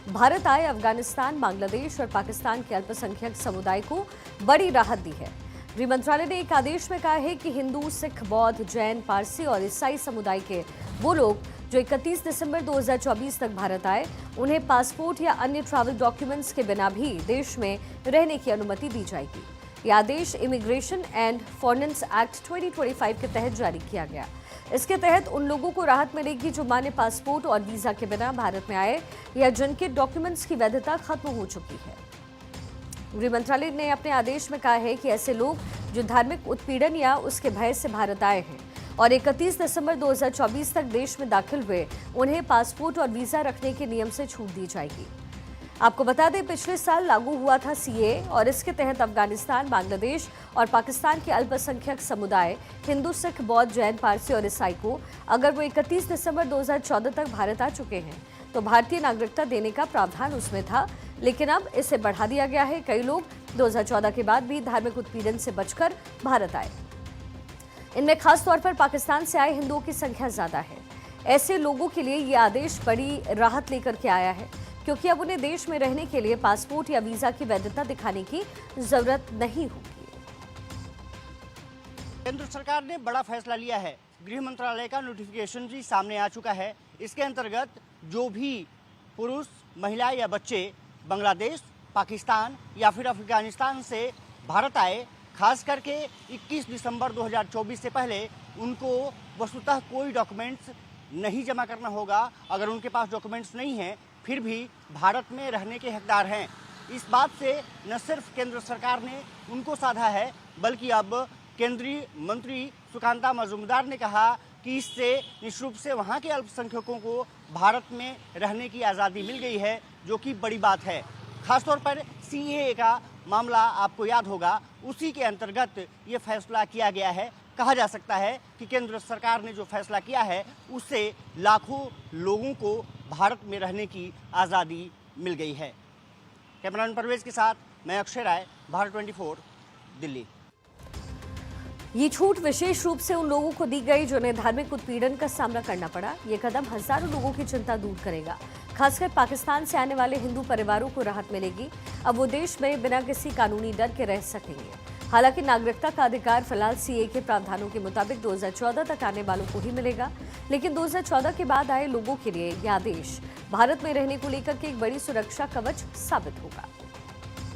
भारत आए अफगानिस्तान, बांग्लादेश और पाकिस्तान के अल्पसंख्यक समुदाय को बड़ी राहत दी है। गृह मंत्रालय ने एक आदेश में कहा है कि हिंदू, सिख, बौद्ध, जैन, पारसी और ईसाई समुदाय के वो लोग जो 31 दिसंबर 2024 तक भारत आए, उन्हें पासपोर्ट या अन्य ट्रैवल डॉक्यूमेंट्स के बिना भी देश में रहने की अनुमति दी जाएगी। यह आदेश इमिग्रेशन एंड फॉरेनर्स एक्ट 2025 के तहत जारी किया गया। इसके तहत उन लोगों को राहत मिलेगी जो मान्य पासपोर्ट और वीजा के बिना भारत में आए या जिनके डॉक्यूमेंट्स की वैधता खत्म हो चुकी है। गृह मंत्रालय ने अपने आदेश में कहा है कि ऐसे लोग जो धार्मिक उत्पीड़न या उसके भय से भारत आए हैं और 31 दिसंबर 2024 तक देश में दाखिल हुए, उन्हें पासपोर्ट और वीजा रखने के नियम से छूट दी जाएगी। आपको बता दें, पिछले साल लागू हुआ था सीए और इसके तहत अफगानिस्तान, बांग्लादेश और पाकिस्तान के अल्पसंख्यक समुदाय हिंदू, सिख, बौद्ध, जैन, पारसी और ईसाई को अगर वो 31 दिसंबर 2014 तक भारत आ चुके हैं तो भारतीय नागरिकता देने का प्रावधान उसमें था, लेकिन अब इसे बढ़ा दिया गया है। कई लोग 2014 के बाद भी धार्मिक उत्पीड़न से बचकर भारत आए। इनमें खास तौर पर पाकिस्तान से आए हिंदुओं की संख्या ज्यादा है। ऐसे लोगों के लिए ये आदेश बड़ी राहत लेकर के आया है, क्योंकि अब उन्हें देश में रहने के लिए पासपोर्ट या वीजा की वैधता दिखाने की जरूरत नहीं होगी। केंद्र सरकार ने बड़ा फैसला लिया है। गृह मंत्रालय का नोटिफिकेशन भी सामने आ चुका है। इसके अंतर्गत जो भी पुरुष, महिला या बच्चे बांग्लादेश, पाकिस्तान या फिर अफगानिस्तान से भारत आए, खास करके 21 दिसंबर 2024 से पहले उनको वस्तुतः कोई डॉक्यूमेंट्स नहीं जमा करना होगा। अगर उनके पास डॉक्यूमेंट्स नहीं हैं फिर भी भारत में रहने के हकदार हैं। इस बात से न सिर्फ केंद्र सरकार ने उनको साधा है, बल्कि अब केंद्रीय मंत्री सुकांता मजूमदार ने कहा कि इससे निश्चित रूप से वहाँ के अल्पसंख्यकों को भारत में रहने की आज़ादी मिल गई है, जो कि बड़ी बात है। खासतौर पर सीएए का मामला आपको याद होगा, उसी के अंतर्गत ये फैसला किया गया है। कहा जा सकता है कि केंद्र सरकार ने जो फैसला किया है उससे लाखों लोगों को भारत में रहने की आज़ादी मिल गई है। कैमरामैन परवेज के साथ मैं अक्षय राय, भारत 24, दिल्ली। ये छूट विशेष रूप से उन लोगों को दी गई जिन्हें धार्मिक उत्पीड़न का सामना करना पड़ा। ये कदम हजारों लोगों की चिंता दूर करेगा। खासकर पाकिस्तान से आने वाले हिंदू परिवारों को राहत मिलेगी। अब वो देश में बिना किसी कानूनी डर के रह सकेंगे। हालांकि नागरिकता का अधिकार फिलहाल सीए के प्रावधानों के मुताबिक 2014 तक आने वालों को ही मिलेगा, लेकिन 2014 के बाद आए लोगों के लिए यह आदेश भारत में रहने को लेकर के एक बड़ी सुरक्षा कवच साबित होगा।